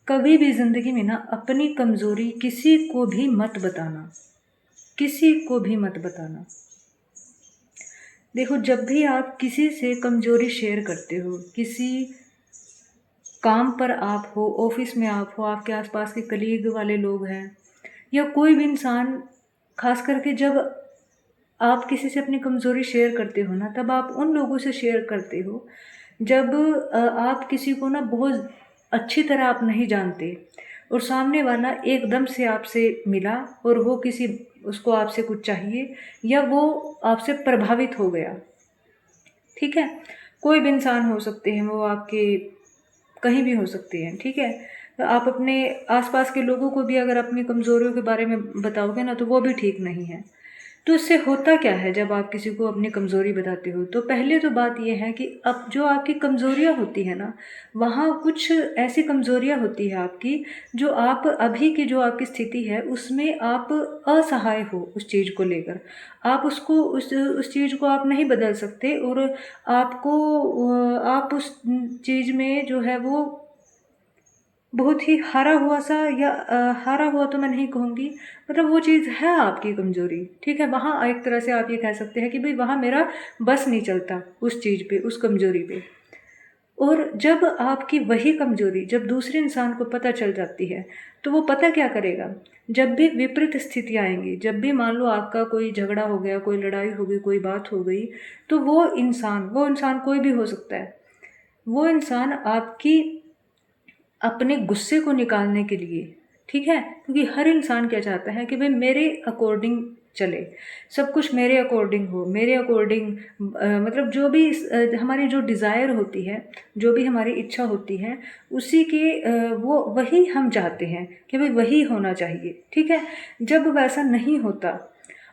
कभी भी ज़िंदगी में ना अपनी कमज़ोरी किसी को भी मत बताना, किसी को भी मत बताना। देखो, जब भी आप किसी से कमज़ोरी शेयर करते हो, किसी काम पर आप हो, ऑफ़िस में आप हो, आपके आस-पास के कलीग वाले लोग हैं या कोई भी इंसान, ख़ास करके जब आप किसी से अपनी कमज़ोरी शेयर करते हो ना, तब आप उन लोगों से शेयर करते हो जब आप किसी को ना बहुत अच्छी तरह आप नहीं जानते और सामने वाला एकदम से आपसे मिला और वो किसी उसको आपसे कुछ चाहिए या वो आपसे प्रभावित हो गया। ठीक है? कोई भी इंसान हो सकते हैं, वो आपके कहीं भी हो सकते हैं, ठीक है? तो आप अपने आस-पास के लोगों को भी अगर अपनी कमज़ोरियों के बारे में बताओगे ना, तो वो भी ठीक नहीं है। तो इससे होता क्या है जब आप किसी को अपनी कमज़ोरी बताते हो? तो पहले तो बात ये है कि अब जो आपकी कमज़ोरियाँ होती हैं ना, वहाँ कुछ ऐसी कमज़ोरियाँ होती है आपकी, जो आप अभी की जो आपकी स्थिति है, उसमें आप असहाय हो उस चीज़ को लेकर। आप उसको उस चीज़ को आप नहीं बदल सकते और आपको आप उस चीज़ में जो है वो बहुत ही हारा हुआ सा या हारा हुआ तो मैं नहीं कहूँगी, मतलब वो चीज़ है आपकी कमज़ोरी, ठीक है? वहाँ एक तरह से आप ये कह सकते हैं कि भई वहाँ मेरा बस नहीं चलता उस चीज़ पे, उस कमज़ोरी पे। और जब आपकी वही कमज़ोरी जब दूसरे इंसान को पता चल जाती है, तो वो पता क्या करेगा? जब भी विपरीत स्थितियाँ आएँगी, जब भी मान लो आपका कोई झगड़ा हो गया, कोई लड़ाई हो गई, कोई बात हो गई, तो वो इंसान कोई भी हो सकता है। वो इंसान आपकी अपने गुस्से को निकालने के लिए, ठीक है? क्योंकि हर इंसान क्या चाहता है कि भई मेरे अकॉर्डिंग चले, सब कुछ मेरे अकॉर्डिंग हो, मेरे अकॉर्डिंग मतलब जो भी हमारी जो डिज़ायर होती है, जो भी हमारी इच्छा होती है, उसी के वो वही हम चाहते हैं कि भई वही होना चाहिए, ठीक है? जब वैसा नहीं होता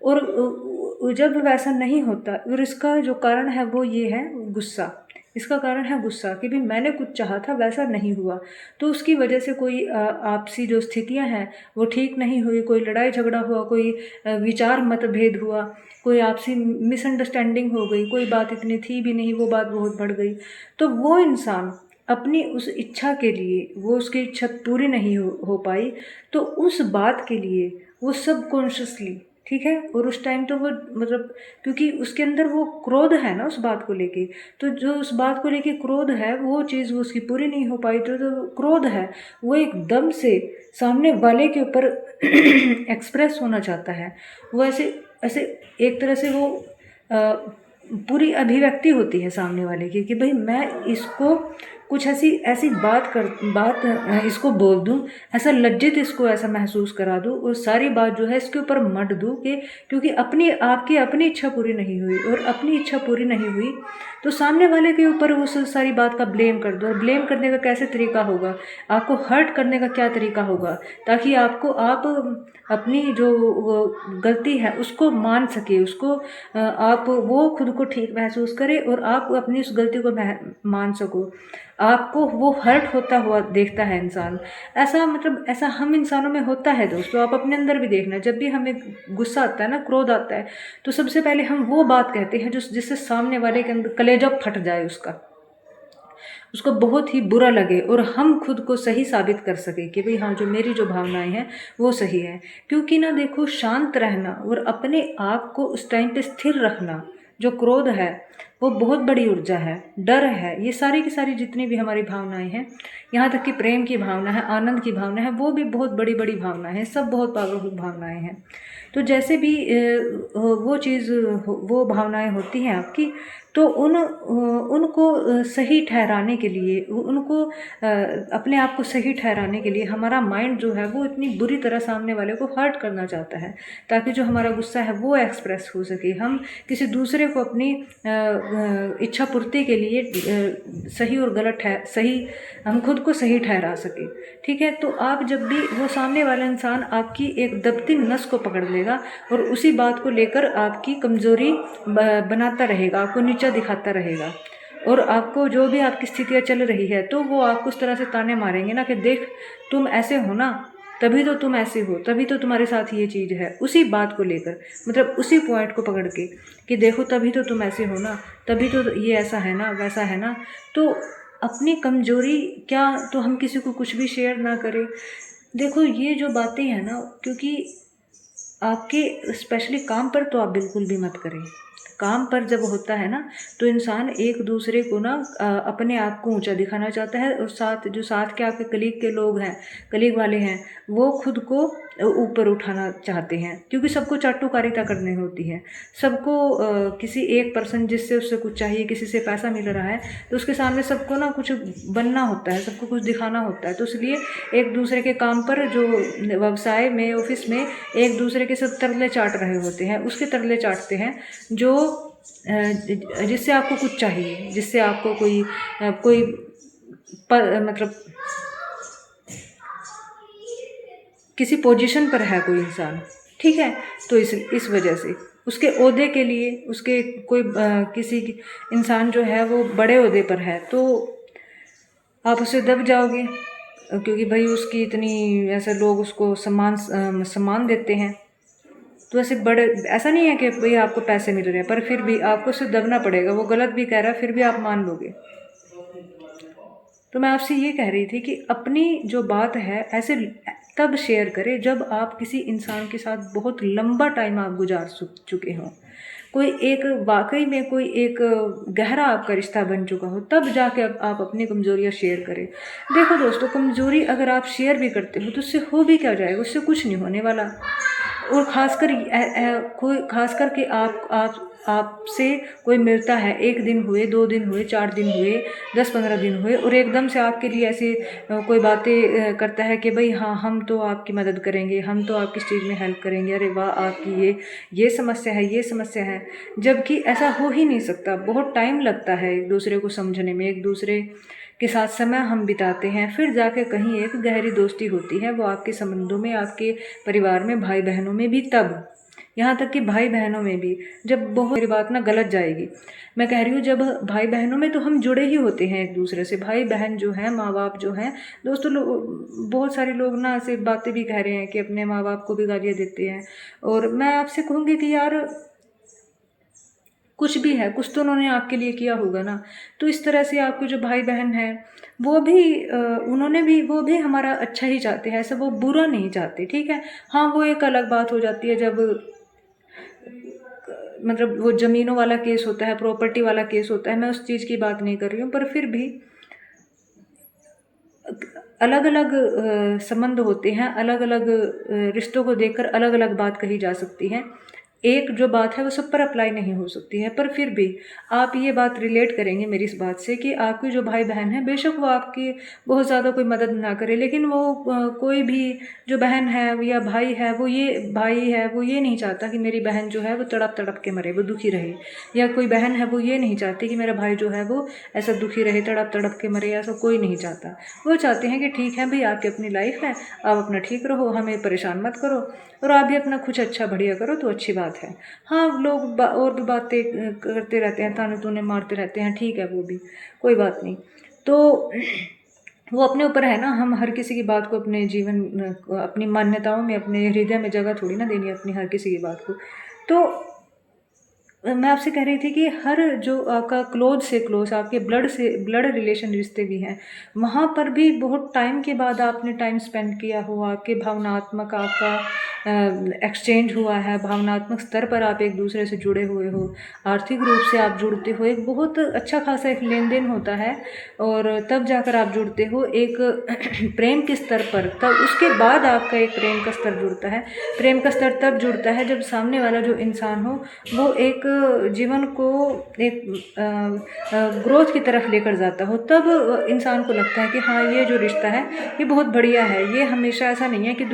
और जब वैसा नहीं होता और इसका जो कारण है वो ये है गुस्सा। इसका कारण है गुस्सा कि भई मैंने कुछ चाहा था वैसा नहीं हुआ। तो उसकी वजह से कोई आपसी जो स्थितियाँ हैं वो ठीक नहीं हुई, कोई लड़ाई झगड़ा हुआ, कोई विचार मतभेद हुआ, कोई आपसी मिसअंडरस्टैंडिंग हो गई, कोई बात इतनी थी भी नहीं, वो बात बहुत बढ़ गई। तो वो इंसान अपनी उस इच्छा के लिए, वो उसकी इच्छा पूरी नहीं हो पाई, तो उस बात के लिए वो सबकॉन्शियसली, ठीक है? और उस टाइम तो वो मतलब क्योंकि उसके अंदर वो क्रोध है ना उस बात को लेके, तो जो उस बात को लेके क्रोध है, वो चीज़ वो उसकी पूरी नहीं हो पाई, तो जो क्रोध है, वो एकदम से सामने वाले के ऊपर एक्सप्रेस होना चाहता है। वो ऐसे ऐसे एक तरह से वो पूरी अभिव्यक्ति होती है सामने वाले की कि भई मैं इसको कुछ ऐसी ऐसी बात इसको बोल दूँ, ऐसा लज्जित इसको ऐसा महसूस करा दूँ और सारी बात जो है इसके ऊपर मढ़ दूँ कि क्योंकि आपकी अपनी इच्छा पूरी नहीं हुई और अपनी इच्छा पूरी नहीं हुई, तो सामने वाले के ऊपर उस सारी बात का ब्लेम कर दो और ब्लेम करने का कैसे तरीका होगा? आपको हर्ट करने का क्या तरीका होगा? ताकि आप अपनी जो वो गलती है उसको मान सकें, उसको आप वो खुद को ठीक महसूस करें और आप अपनी उस गलती को मान सको। आपको वो हर्ट होता हुआ देखता है इंसान। ऐसा मतलब ऐसा हम इंसानों में होता है दोस्तों, आप अपने अंदर भी देखना, जब भी हमें गुस्सा आता है ना, क्रोध आता है, तो सबसे पहले हम वो बात कहते हैं जो जिससे सामने वाले के अंदर कलेजा फट जाए उसको बहुत ही बुरा लगे और हम खुद को सही साबित कर सकें कि भई हाँ, जो मेरी जो भावनाएँ हैं वो सही है। क्योंकि ना देखो, शांत रहना और अपने आप को उस टाइम पे स्थिर रखना, जो क्रोध है वो बहुत बड़ी ऊर्जा है, डर है, ये सारी की सारी जितनी भी हमारी भावनाएँ हैं, यहाँ तक कि प्रेम की भावना है, आनंद की भावना है, वो भी बहुत बड़ी-बड़ी भावनाएँ हैं, सब बहुत पावरफुल भावनाएँ हैं। तो जैसे भी वो चीज़ वो भावनाएँ होती हैं आपकी, तो उनको सही ठहराने के लिए उनको अपने आप को सही ठहराने के लिए हमारा माइंड जो है वो इतनी बुरी तरह सामने वाले को हर्ट करना चाहता है, ताकि जो हमारा गुस्सा है वो एक्सप्रेस हो सके, हम किसी दूसरे को अपनी इच्छा पूर्ति के लिए सही और गलत सही हम खुद को सही ठहरा सके, ठीक है? तो आप जब भी वो सामने वाला इंसान आपकी एक दबती नस को पकड़ लेगा और उसी बात को लेकर आपकी कमज़ोरी बनाता रहेगा, आपको नीचा दिखाता रहेगा और आपको जो भी आपकी स्थितियाँ चल रही है, तो वो आपको उस तरह से ताने मारेंगे ना कि देख, तुम ऐसे हो ना, तभी तो तुम ऐसे हो, तभी तो तुम्हारे साथ ये चीज़ है। उसी बात को लेकर, मतलब उसी पॉइंट को पकड़ के कि देखो, तभी तो तुम ऐसे हो ना, तभी तो ये ऐसा है ना, वैसा है ना। तो अपनी कमज़ोरी क्या, तो हम किसी को कुछ भी शेयर ना करें। देखो ये जो बातें हैं ना, क्योंकि आपके स्पेशली काम पर तो आप बिल्कुल भी मत करें। काम पर जब होता है ना, तो इंसान एक दूसरे को ना अपने आप को ऊंचा दिखाना चाहता है, और साथ के आपके कलीग के लोग हैं, कलीग वाले हैं, वो खुद को ऊपर उठाना चाहते हैं, क्योंकि सबको चाटुकारिता करनी होती है। सबको किसी एक पर्सन जिससे उससे कुछ चाहिए, किसी से पैसा मिल रहा है, तो उसके सामने सबको ना कुछ बनना होता है, सबको कुछ दिखाना होता है। तो इसलिए एक दूसरे के काम पर, जो व्यवसाय में, ऑफिस में एक दूसरे के सब तरले चाट रहे होते हैं, उसके तरले चाटते हैं जो जिससे आपको कुछ चाहिए, जिससे आपको कोई मतलब किसी पोजीशन पर है कोई इंसान, ठीक है, तो इस वजह से उसके ओहदे के लिए, उसके कोई किसी इंसान जो है वो बड़े ओहदे पर है, तो आप उसे दब जाओगे, क्योंकि भाई उसकी इतनी, ऐसे लोग उसको सम्मान देते हैं। तो ऐसा नहीं है कि भाई आपको पैसे मिल रहे हैं, पर फिर भी आपको उसे दबना पड़ेगा। वो गलत भी कह रहा है, फिर भी आप मान लोगे। तो मैं आपसे ये कह रही थी कि अपनी जो बात है ऐसे तब शेयर करें जब आप किसी इंसान के साथ बहुत लंबा टाइम आप गुजार चुके हों, कोई एक वाकई में कोई एक गहरा आपका रिश्ता बन चुका हो, तब जाके आप अपनी कमज़ोरियाँ शेयर करें। देखो दोस्तों, कमज़ोरी अगर आप शेयर भी करते हो तो उससे हो भी क्या जाएगा, उससे कुछ नहीं होने वाला। और खासकर के आपसे कोई मिलता है, 1 दिन हुए, 2 दिन हुए, 4 दिन हुए, 10-15 दिन हुए, और एकदम से आपके लिए ऐसे कोई बातें करता है कि भाई हाँ, हम तो आपकी मदद करेंगे, हम तो आपकी इस चीज़ में हेल्प करेंगे, अरे वाह आपकी ये समस्या है, ये समस्या है। जबकि ऐसा हो ही नहीं सकता, बहुत टाइम लगता है एक दूसरे को समझने में, एक दूसरे के साथ समय हम बिताते हैं, फिर जाके कहीं एक गहरी दोस्ती होती है, वो आपके संबंधों में, आपके परिवार में, भाई बहनों में भी। तब यहाँ तक कि भाई बहनों में भी, जब बहुत, मेरी बात ना गलत जाएगी, मैं कह रही हूँ जब भाई बहनों में तो हम जुड़े ही होते हैं एक दूसरे से। भाई बहन जो हैं, माँ बाप जो हैं, दोस्तों बहुत सारे लोग ना ऐसे बातें भी कह रहे हैं कि अपने माँ बाप को भी गालियाँ देते हैं। और मैं आपसे कहूँगी कि यार, कुछ भी है, कुछ तो उन्होंने आपके लिए किया होगा ना। तो इस तरह से आपके जो भाई बहन हैं, वो भी वो भी हमारा अच्छा ही चाहते हैं, ऐसा वो बुरा नहीं चाहते, ठीक है। हाँ, वो एक अलग बात हो जाती है जब मतलब वो ज़मीनों वाला केस होता है, प्रॉपर्टी वाला केस होता है, मैं उस चीज़ की बात नहीं कर रही हूँ, पर फिर भी अलग अलग संबंध होते हैं, अलग अलग रिश्तों को देखकर अलग अलग बात कही जा सकती है। एक जो बात है वो सब पर अप्लाई नहीं हो सकती है, पर फिर भी आप ये बात रिलेट करेंगे मेरी इस बात से कि आपके जो भाई बहन है, बेशक वो आपकी बहुत ज़्यादा कोई मदद ना करे, लेकिन वो कोई भी जो बहन है या भाई है, वो ये नहीं चाहता कि मेरी बहन जो है वो तड़प तड़प के मरे, वो दुखी रहे। या कोई बहन है, वो ये नहीं चाहती कि मेरा भाई जो है वो ऐसा दुखी रहे, तड़प तड़प के मरे, ऐसा कोई नहीं चाहता। वो चाहते हैं कि ठीक है भाई, आपकी अपनी लाइफ है, आप अपना ठीक रहो, हमें परेशान मत करो, और आप भी अपना कुछ अच्छा बढ़िया करो, तो अच्छी बात है। हाँ, लोग और भी बातें करते रहते हैं, ताने तूने मारते रहते हैं, ठीक है, वो भी कोई बात नहीं। तो वो अपने ऊपर है ना, हम हर किसी की बात को अपने जीवन, अपनी मान्यताओं में, अपने हृदय में जगह थोड़ी ना देनी है अपनी हर किसी की बात को। तो मैं आपसे कह रही थी कि हर जो आपका क्लोज से क्लोज, आपके ब्लड रिलेशन रिश्ते भी हैं, वहाँ पर भी बहुत टाइम के बाद आपने टाइम स्पेंड किया हो, आपके भावनात्मक आपका एक्सचेंज हुआ है, भावनात्मक स्तर पर आप एक दूसरे से जुड़े हुए हो, आर्थिक रूप से आप जुड़ते हो, एक बहुत अच्छा खासा एक लेन देन होता है, और तब जाकर आप जुड़ते हो एक प्रेम के स्तर पर। तब उसके बाद आपका एक प्रेम का स्तर जुड़ता है। प्रेम का स्तर तब जुड़ता है जब सामने वाला जो इंसान हो वो एक जीवन को एक ग्रोथ की तरफ लेकर जाता हो, तब इंसान को लगता है कि हाँ, ये जो रिश्ता है ये बहुत बढ़िया है। ये हमेशा ऐसा नहीं है कि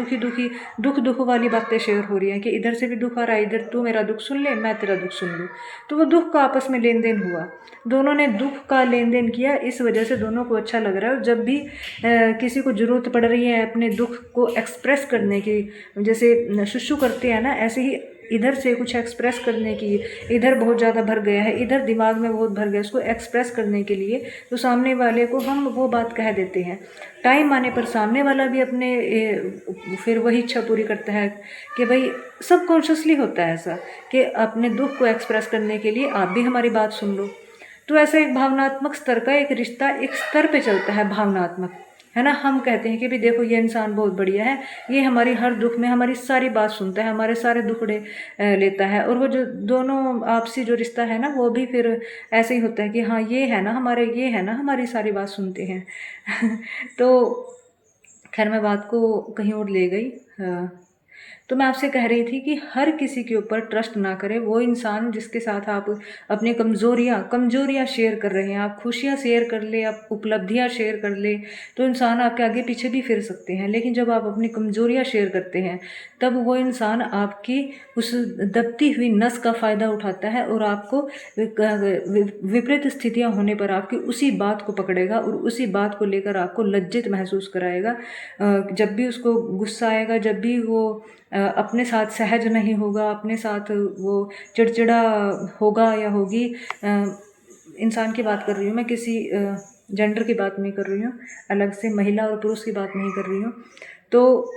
दुख वाली बातें शेयर हो रही हैं, कि इधर से भी दुख आ रहा है, इधर तू मेरा दुख सुन ले, मैं तेरा दुख सुन लूँ। तो वो दुख का आपस में लेन देन हुआ, दोनों ने दुख का लेन देन किया, इस वजह से दोनों को अच्छा लग रहा है। और जब भी किसी को ज़रूरत पड़ रही है अपने दुख को एक्सप्रेस करने की, जैसे शुशु करते हैं ना, ऐसे ही इधर से कुछ एक्सप्रेस करने की, इधर बहुत ज़्यादा भर गया है, इधर दिमाग में बहुत भर गया, उसको एक्सप्रेस करने के लिए तो सामने वाले को हम वो बात कह देते हैं। टाइम आने पर सामने वाला भी अपने फिर वही इच्छा पूरी करता है कि भाई, सबकॉन्शियसली होता है ऐसा कि अपने दुख को एक्सप्रेस करने के लिए आप भी हमारी बात सुन लो। तो ऐसा एक भावनात्मक स्तर का एक रिश्ता एक स्तर पे चलता है भावनात्मक, है ना। हम कहते हैं कि भाई देखो ये इंसान बहुत बढ़िया है, ये हमारी हर दुख में हमारी सारी बात सुनता है, हमारे सारे दुखड़े लेता है। और वो जो दोनों आपसी जो रिश्ता है ना वो भी फिर ऐसे ही होता है कि हाँ ये है ना हमारे, ये है ना हमारी सारी बात सुनते हैं। तो खैर मैं बात को कहीं और ले गई। तो मैं आपसे कह रही थी कि हर किसी के ऊपर ट्रस्ट ना करें। वो इंसान जिसके साथ आप अपनी कमज़ोरियाँ शेयर कर रहे हैं, आप खुशियाँ शेयर कर ले, आप उपलब्धियाँ शेयर कर ले, तो इंसान आपके आगे पीछे भी फिर सकते हैं। लेकिन जब आप अपनी कमज़ोरियाँ शेयर करते हैं तब वो इंसान आपकी उस दबती हुई नस का फ़ायदा उठाता है और आपको विपरीत स्थितियाँ होने पर आपकी उसी बात को पकड़ेगा और उसी बात को लेकर आपको लज्जित महसूस कराएगा। जब भी उसको गुस्सा आएगा, जब भी वो अपने साथ सहज नहीं होगा, अपने साथ वो चिड़चिड़ा होगा या होगी, इंसान की बात कर रही हूँ मैं, किसी जेंडर की बात नहीं कर रही हूँ, अलग से महिला और पुरुष की बात नहीं कर रही हूँ। तो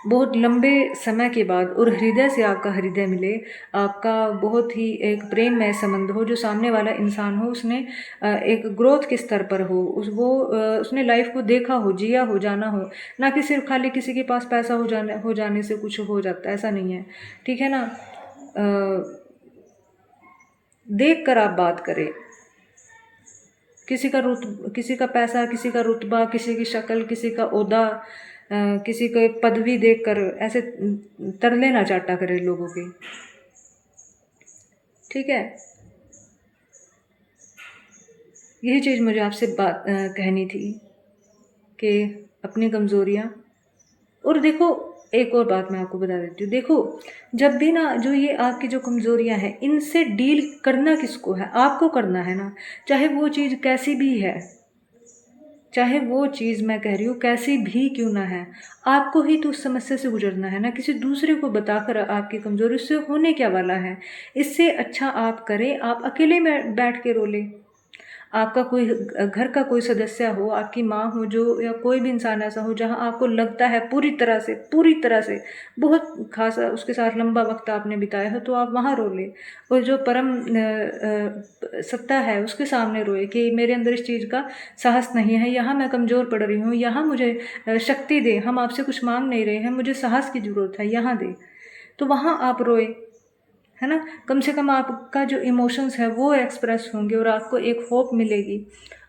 बहुत लंबे समय के बाद और हृदय से आपका हृदय मिले, आपका बहुत ही एक प्रेममय संबंध हो, जो सामने वाला इंसान हो उसने एक ग्रोथ के स्तर पर हो, उसने लाइफ को देखा हो, जिया हो, जाना हो, ना कि सिर्फ खाली किसी के पास पैसा हो जाने से कुछ हो जाता है, ऐसा नहीं है, ठीक है ना। देख कर आप बात करें। किसी का पैसा, किसी का रुतबा, किसी की शक्ल, किसी का ओहदा, किसी को पदवी देखकर ऐसे तरले ना चाटा करे लोगों के, ठीक है। यही चीज़ मुझे आपसे बात कहनी थी कि अपनी कमज़ोरियाँ। और देखो एक और बात मैं आपको बता देती हूँ, देखो जब भी ना जो ये आपकी जो कमज़ोरियाँ हैं इनसे डील करना किसको है, आपको करना है ना। चाहे वो चीज़ कैसी भी है, चाहे वो चीज़ मैं कह रही हूँ कैसी भी क्यों ना है, आपको ही तो उस समस्या से गुजरना है ना। किसी दूसरे को बताकर आपकी कमज़ोरी उससे होने क्या वाला है। इससे अच्छा आप करें, आप अकेले में बैठ के रो लें। आपका कोई घर का कोई सदस्य हो, आपकी माँ हो, जो या कोई भी इंसान ऐसा हो जहाँ आपको लगता है पूरी तरह से बहुत खासा उसके साथ लंबा वक्त आपने बिताया हो, तो आप वहाँ रो लें। और जो परम सत्ता है उसके सामने रोए कि मेरे अंदर इस चीज़ का साहस नहीं है, यहाँ मैं कमज़ोर पड़ रही हूँ, यहाँ मुझे शक्ति दे। हम आपसे कुछ मांग नहीं रहे हैं, मुझे साहस की ज़रूरत है, यहाँ दे। तो वहाँ आप रोए, है ना। कम से कम आपका जो इमोशंस है वो एक्सप्रेस होंगे और आपको एक होप मिलेगी।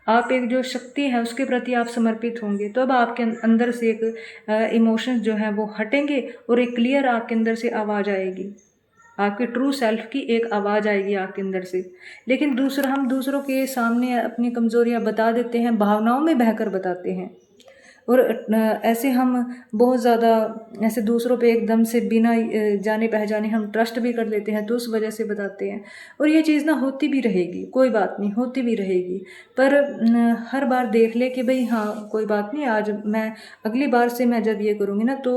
आप एक जो शक्ति है उसके प्रति आप समर्पित होंगे, तो अब आपके अंदर से एक इमोशंस जो हैं वो हटेंगे और एक क्लियर आपके अंदर से आवाज़ आएगी, आपके ट्रू सेल्फ की एक आवाज़ आएगी आपके अंदर से। लेकिन हम दूसरों के सामने अपनी कमज़ोरियाँ बता देते हैं, भावनाओं में बहकर बताते हैं। और ऐसे हम बहुत ज़्यादा ऐसे दूसरों पे एकदम से बिना जाने पहचाने हम ट्रस्ट भी कर लेते हैं, तो उस वजह से बताते हैं। और ये चीज़ ना होती भी रहेगी, कोई बात नहीं, होती भी रहेगी। पर हर बार देख ले कि भाई हाँ कोई बात नहीं, आज मैं अगली बार से मैं जब ये करूँगी ना तो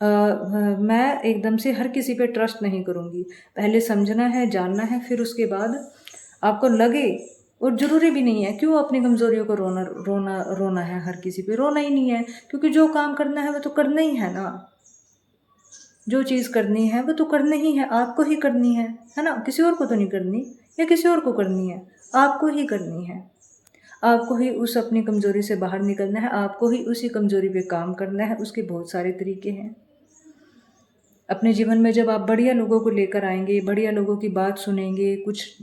मैं एकदम से हर किसी पे ट्रस्ट नहीं करूँगी। पहले समझना है, जानना है, फिर उसके बाद आपको लगे। और ज़रूरी भी नहीं है क्यों अपनी कमज़ोरियों को रोना है हर किसी पे, रोना ही नहीं है, क्योंकि जो काम करना है वो तो करना ही है ना। जो चीज़ करनी है वो तो करनी ही है, आपको ही करनी है ना। किसी और को तो नहीं करनी, या किसी और को करनी है, आपको ही करनी है। आपको ही उस अपनी कमज़ोरी से बाहर निकलना है, आपको ही उसी कमज़ोरी पे काम करना है। उसके बहुत सारे तरीके हैं। अपने जीवन में जब आप बढ़िया लोगों को लेकर आएंगे, बढ़िया लोगों की बात सुनेंगे, कुछ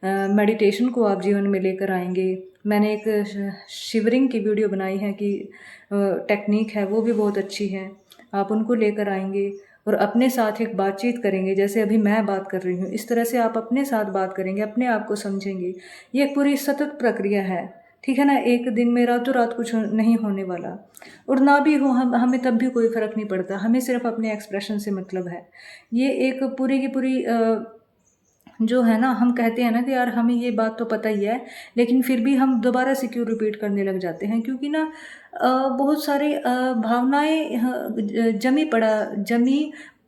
मेडिटेशन को आप जीवन में लेकर आएंगे। मैंने एक शिवरिंग की वीडियो बनाई है कि टेक्निक है, वो भी बहुत अच्छी है। आप उनको लेकर आएंगे और अपने साथ एक बातचीत करेंगे, जैसे अभी मैं बात कर रही हूँ, इस तरह से आप अपने साथ बात करेंगे, अपने आप को समझेंगे। ये एक पूरी सतत प्रक्रिया है, ठीक है ना। एक दिन में रातों रात कुछ नहीं होने वाला, और ना भी हो हमें तब भी कोई फ़र्क नहीं पड़ता। हमें सिर्फ अपने एक्सप्रेशन से मतलब है। ये एक पूरी की पूरी जो है ना, हम कहते हैं ना कि यार हमें ये बात तो पता ही है, लेकिन फिर भी हम दोबारा से क्यों रिपीट करने लग जाते हैं, क्योंकि ना बहुत सारी भावनाएं जमी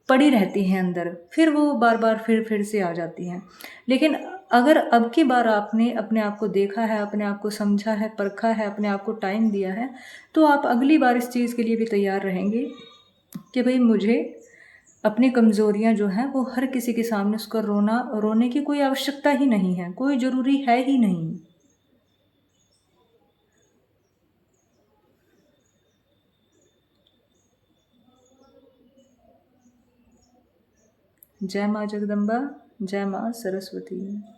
पड़ी रहती हैं अंदर, फिर वो बार बार फिर से आ जाती हैं। लेकिन अगर अब की बार आपने अपने आप को देखा है, अपने आप को समझा है, परखा है, अपने आप को टाइम दिया है, तो आप अगली बार इस चीज़ के लिए भी तैयार रहेंगे कि भाई मुझे अपनी कमज़ोरियाँ जो हैं वो हर किसी के सामने उसका रोने की कोई आवश्यकता ही नहीं है, कोई ज़रूरी है ही नहीं। जय माँ जगदम्बा, जय माँ सरस्वती।